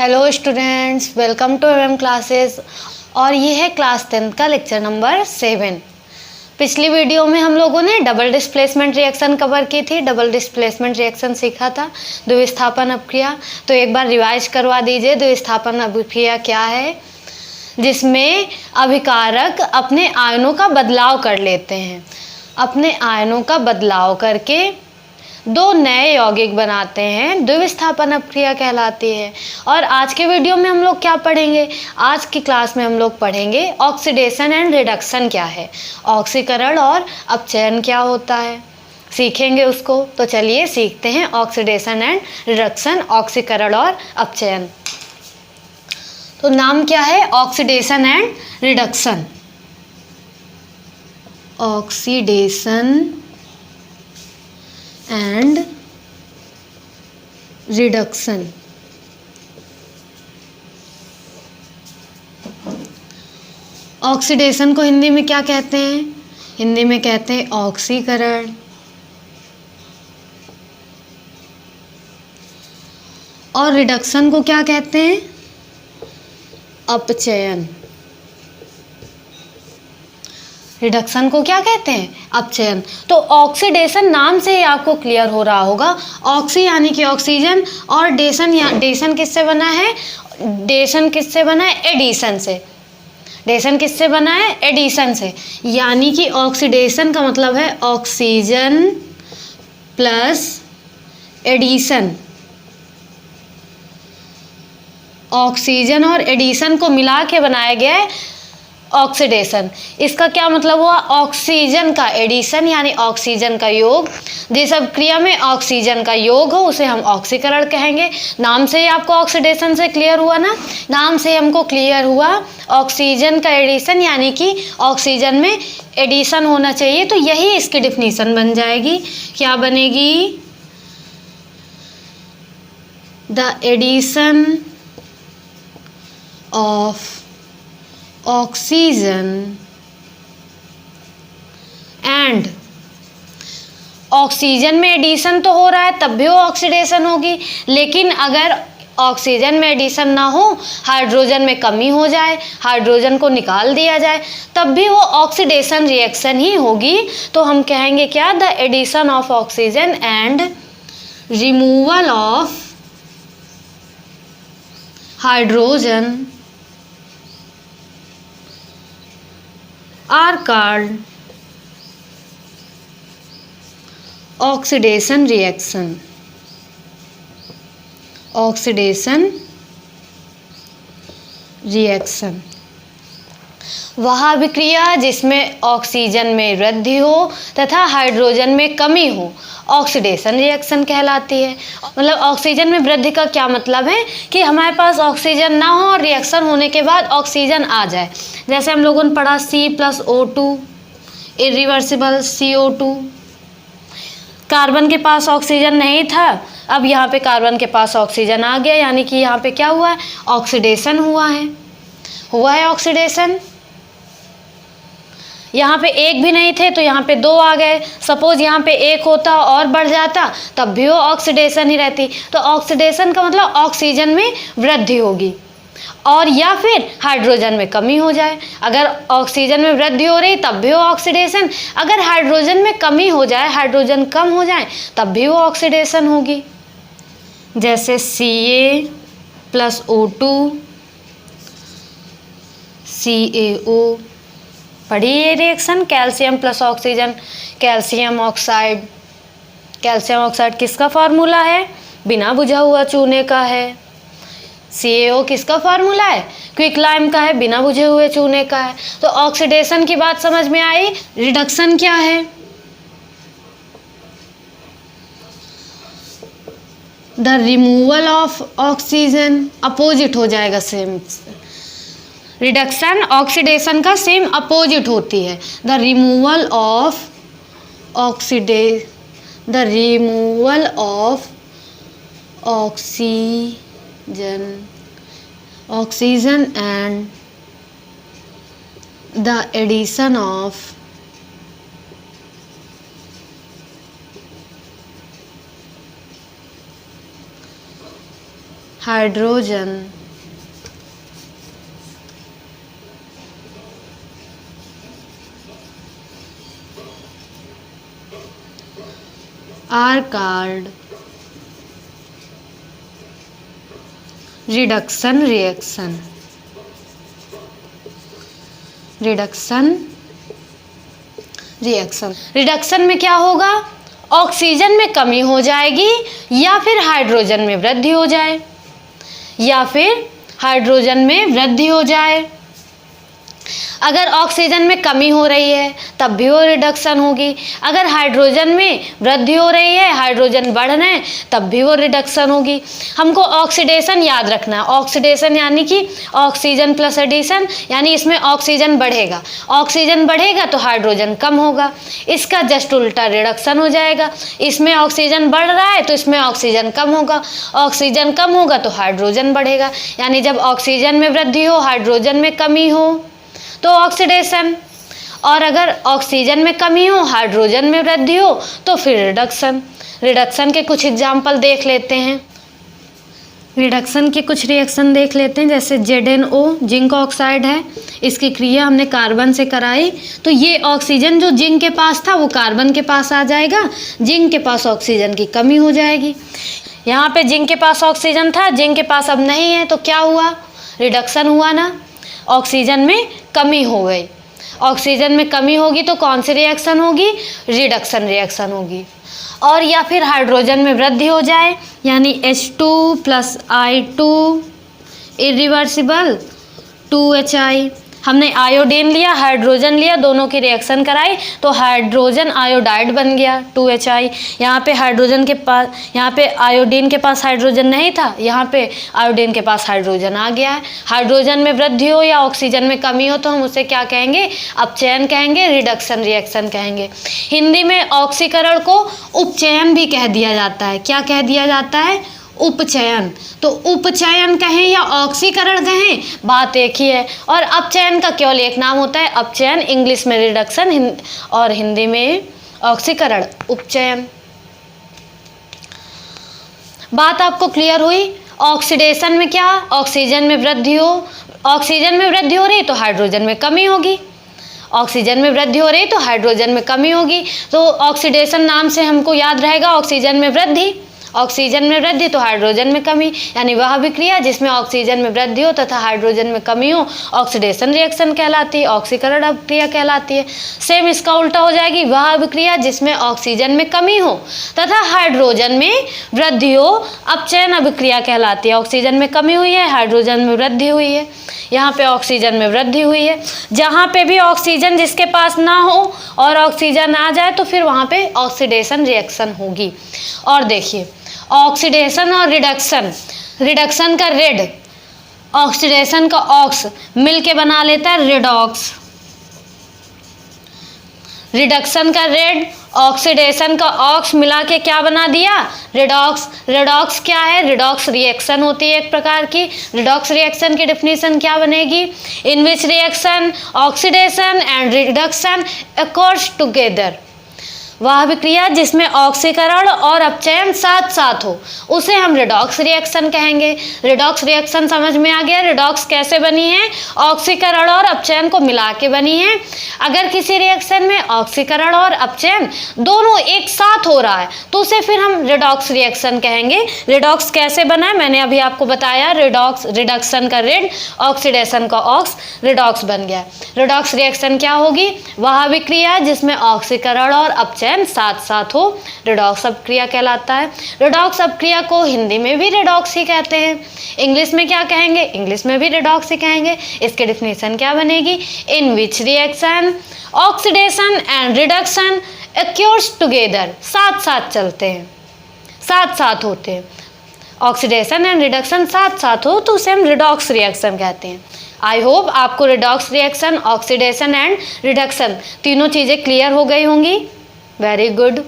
Hello students, welcome to M classes. और ये है क्लास 10th का लेक्चर नंबर 7। पिछली वीडियो में हम लोगों ने डबल डिस्प्लेसमेंट रिएक्शन कवर की थी। डबल डिस्प्लेसमेंट रिएक्शन सीखा था, द्विविस्थापन अपक्रिया। तो एक बार रिवाइज करवा दीजिए। द्विविस्थापन अपक्रिया क्या है? जिसमें अभिकारक अपने आयनों का बदलाव कर लेते हैं। अपने आयनों का बदलाव करके दो नए यौगिक बनाते हैं, द्विविस्थापन अपक्रिया कहलाती है। और आज के वीडियो में हम लोग क्या पढ़ेंगे? आज की क्लास में हम लोग पढ़ेंगे ऑक्सीडेशन एंड रिडक्शन क्या है, ऑक्सीकरण और अपचयन क्या होता है, सीखेंगे उसको। तो चलिए सीखते हैं ऑक्सीडेशन एंड रिडक्शन, ऑक्सीकरण और अपचयन। तो नाम क्या है? Oxidation and reduction. Oxidation and reduction. Oxidation को हिंदी में क्या कहते हैं? हिंदी में कहते हैं ऑक्सीकरण। और रिडक्शन को क्या कहते हैं? अपचयन। रिडक्शन को क्या कहते हैं? अपचयन। तो ऑक्सीडेशन नाम से ही आपको क्लियर हो रहा होगा। ऑक्सी यानी कि ऑक्सीजन, और डेशन या डेशन किससे बना है? डेशन किससे बना है? एडिशन से। डेशन किससे बना है? एडिशन से। यानी कि ऑक्सीडेशन का मतलब है ऑक्सीजन प्लस एडिशन। ऑक्सीजन और एडिशन को मिला के बनाया गया है ऑक्सीडेशन। इसका क्या मतलब हुआ? ऑक्सीजन का एडिशन यानी ऑक्सीजन का योग। जिस अभिक्रिया में ऑक्सीजन का योग हो उसे हम ऑक्सीकरण कहेंगे। नाम से ही आपको ऑक्सीडेशन से क्लियर हुआ ना? नाम से हमको क्लियर हुआ ऑक्सीजन का एडिशन यानी कि ऑक्सीजन में एडिशन होना चाहिए। तो यही इसकी डिफिनीशन बन जाएगी। क्या बनेगी? The addition of oxygen and, oxygen में एडिशन तो हो रहा है तब भी वो ऑक्सीडेशन होगी। लेकिन अगर ऑक्सीजन में एडिशन ना हो, हाइड्रोजन में कमी हो जाए, हाइड्रोजन को निकाल दिया जाए, तब भी वो ऑक्सीडेशन रिएक्शन ही होगी। तो हम कहेंगे क्या? The addition of oxygen and removal of hydrogen are called oxidation reaction. Oxidation reaction वह अभिक्रिया जिसमें ऑक्सीजन में वृद्धि हो तथा हाइड्रोजन में कमी हो, ऑक्सीडेशन रिएक्शन कहलाती है। मतलब ऑक्सीजन में वृद्धि का क्या मतलब है? कि हमारे पास ऑक्सीजन ना हो और रिएक्शन होने के बाद ऑक्सीजन आ जाए। जैसे हम लोगों ने पढ़ा C+O2 इरिवर्सिबल CO2। कार्बन के पास ऑक्सीजन नहीं था, अब यहाँ पे कार्बन के पास ऑक्सीजन आ गया, यानी कि यहाँ पे क्या हुआ है? ऑक्सीडेशन हुआ है ऑक्सीडेशन। यहाँ पे एक भी नहीं थे तो यहाँ पे दो आ गए। सपोज यहाँ पे एक होता और बढ़ जाता तब भी वो ऑक्सीडेशन ही रहती। तो ऑक्सीडेशन का मतलब ऑक्सीजन में वृद्धि होगी और या फिर हाइड्रोजन में कमी हो जाए। अगर ऑक्सीजन में वृद्धि हो रही तब भी वो ऑक्सीडेशन, अगर हाइड्रोजन में कमी हो जाए, हाइड्रोजन कम हो जाए तब भी वो ऑक्सीडेशन होगी। जैसे Ca+O2 CaO। पढ़ी ये reaction? Calcium plus oxygen, calcium oxide. Calcium oxide किसका फार्मूला है? बिना बुझा हुआ चूने का है। CaO किसका फार्मूला है? क्विकलाइम का है, बिना बुझे हुए चूने का है। तो ऑक्सीडेशन की बात समझ में आई। रिडक्शन क्या है? The removal of oxygen, opposite हो जाएगा सेम। रिडक्शन ऑक्सीडेशन का सेम अपोजिट होती है। The removal of oxygen and the addition of hydrogen are called reduction reaction. Reduction reaction, reduction में क्या होगा, ऑक्सीजन में कमी हो जाएगी या फिर हाइड्रोजन में वृद्धि हो जाए, या फिर हाइड्रोजन में वृद्धि हो जाए। अगर ऑक्सीजन में कमी हो रही है तब भी वो रिडक्शन होगी, अगर हाइड्रोजन में वृद्धि हो रही है, हाइड्रोजन बढ़ रहे हैं, तब भी वो रिडक्शन होगी। हमको ऑक्सीडेशन याद रखना है। ऑक्सीडेशन यानी कि ऑक्सीजन प्लस एडिशन, यानी इसमें ऑक्सीजन बढ़ेगा, ऑक्सीजन बढ़ेगा तो हाइड्रोजन कम होगा, इसका जस्ट उल्टा रिडक्शन हो जाएगा। इसमें ऑक्सीजन बढ़ रहा है तो इसमें ऑक्सीजन कम होगा, ऑक्सीजन कम होगा तो हाइड्रोजन बढ़ेगा। यानी जब ऑक्सीजन में वृद्धि हो, हाइड्रोजन में कमी हो तो ऑक्सीडेशन, और अगर ऑक्सीजन में कमी हो, हाइड्रोजन में वृद्धि हो तो फिर रिडक्शन। रिडक्शन के कुछ एग्जाम्पल देख लेते हैं। रिडक्शन के कुछ रिएक्शन देख लेते हैं, जैसे ZnO जिंक ऑक्साइड है, इसकी क्रिया हमने कार्बन से कराई तो ये ऑक्सीजन जो जिंक के पास था वो कार्बन के पास आ जाएगा, जिंक के पास ऑक्सीजन की कमी हो जाएगी। यहाँ पे जिंक के पास ऑक्सीजन था, जिंक के पास अब नहीं है तो क्या हुआ, रिडक्शन हुआ ना, ऑक्सीजन में कमी हो गई। ऑक्सीजन में कमी होगी तो कौन सी रिएक्शन होगी, रिडक्शन रिएक्शन होगी। और या फिर हाइड्रोजन में वृद्धि हो जाए, यानी H2 + I2 इरिवर्सिबल 2HI, हमने आयोडीन लिया, हाइड्रोजन लिया, दोनों की रिएक्शन कराई तो हाइड्रोजन आयोडाइड बन गया 2HI। यहाँ पे हाइड्रोजन के पास, यहाँ पे आयोडीन के पास हाइड्रोजन नहीं था, यहाँ पे आयोडीन के पास हाइड्रोजन आ गया है। हाइड्रोजन में वृद्धि हो या ऑक्सीजन में कमी हो तो हम उसे क्या कहेंगे, अपचयन कहेंगे, रिडक्शन रिएक्शन कहेंगे। हिंदी में ऑक्सीकरण को उपचयन भी कह दिया जाता है। क्या कह दिया जाता है, उपचयन। तो उपचयन कहें या ऑक्सीकरण कहें, बात एक ही है। और अपचयन का केवल एक नाम होता है, अपचयन, इंग्लिश में रिडक्शन और हिंदी में ऑक्सीकरण, उपचयन। बात आपको क्लियर हुई। ऑक्सीडेशन में क्या, ऑक्सीजन में वृद्धि हो, ऑक्सीजन में वृद्धि हो रही तो हाइड्रोजन में कमी होगी, ऑक्सीजन में वृद्धि हो रही तो हाइड्रोजन में कमी होगी। तो ऑक्सीडेशन नाम से हमको याद रहेगा ऑक्सीजन में वृद्धि, ऑक्सीजन में वृद्धि तो हाइड्रोजन में कमी, यानी वह अभिक्रिया जिसमें ऑक्सीजन में वृद्धि हो तथा हाइड्रोजन में कमी हो ऑक्सीडेशन रिएक्शन कहलाती है, ऑक्सीकरण अभिक्रिया कहलाती है। सेम इसका उल्टा हो जाएगी, वह अभिक्रिया जिसमें ऑक्सीजन में कमी हो तथा हाइड्रोजन में वृद्धि हो अपचयन अभिक्रिया कहलाती है। ऑक्सीजन में कमी हुई है, हाइड्रोजन में वृद्धि हुई है, यहाँ पे ऑक्सीजन में वृद्धि हुई है। जहाँ पे भी ऑक्सीजन जिसके पास ना हो और ऑक्सीजन आ जाए तो फिर वहाँ पे ऑक्सीडेशन रिएक्शन होगी। और देखिए ऑक्सीडेशन और रिडक्शन, रिडक्शन का रेड, ऑक्सीडेशन का ऑक्स मिलके बना लेता है रिडॉक्स। रिडक्शन का रेड, ऑक्सीडेशन का ऑक्स मिला के क्या बना दिया, रिडॉक्स। रिडॉक्स क्या है, रिडॉक्स रिएक्शन होती है एक प्रकार की। रिडॉक्स रिएक्शन की डेफिनेशन क्या बनेगी, in which reaction oxidation and reduction occurs together, वह अभिक्रिया जिसमें ऑक्सीकरण और अपचयन साथ साथ हो उसे हम रिडॉक्स रिएक्शन कहेंगे। रिडॉक्स रिएक्शन समझ में आ गया, रिडॉक्स कैसे बनी है, ऑक्सीकरण और अपचयन को मिला के बनी है। अगर किसी रिएक्शन में ऑक्सीकरण और अपचयन दोनों एक साथ हो रहा है तो उसे फिर हम रिडॉक्स रिएक्शन कहेंगे। रिडॉक्स कैसे बना है मैंने अभी आपको बताया, रिडॉक्स, रिडक्शन का रेड, ऑक्सीडेशन का ऑक्स, रिडॉक्स बन गया। रिडॉक्स रिएक्शन क्या होगी, वह अभिक्रिया जिसमें ऑक्सीकरण और अपचयन साथ साथ हो, रिडॉक्स अपक्रिया कहलाता है। रिडॉक्स अपक्रिया को हिंदी में भी रिडॉक्स ही कहते हैं, इंग्लिश में क्या कहेंगे, इंग्लिश में भी रिडॉक्स ही कहेंगे। इसकी डेफिनेशन क्या बनेगी, in which reaction oxidation and reduction occurs together, साथ साथ चलते हैं, साथ साथ होते हैं, ऑक्सीडेशन एंड रिडक्शन साथ साथ हो तो उसे हम रिडॉक्स रिएक्शन कहते हैं। आई होप आपको redox reaction, oxidation and reduction तीनों चीज़ें क्लियर हो गई होंगी। Very good.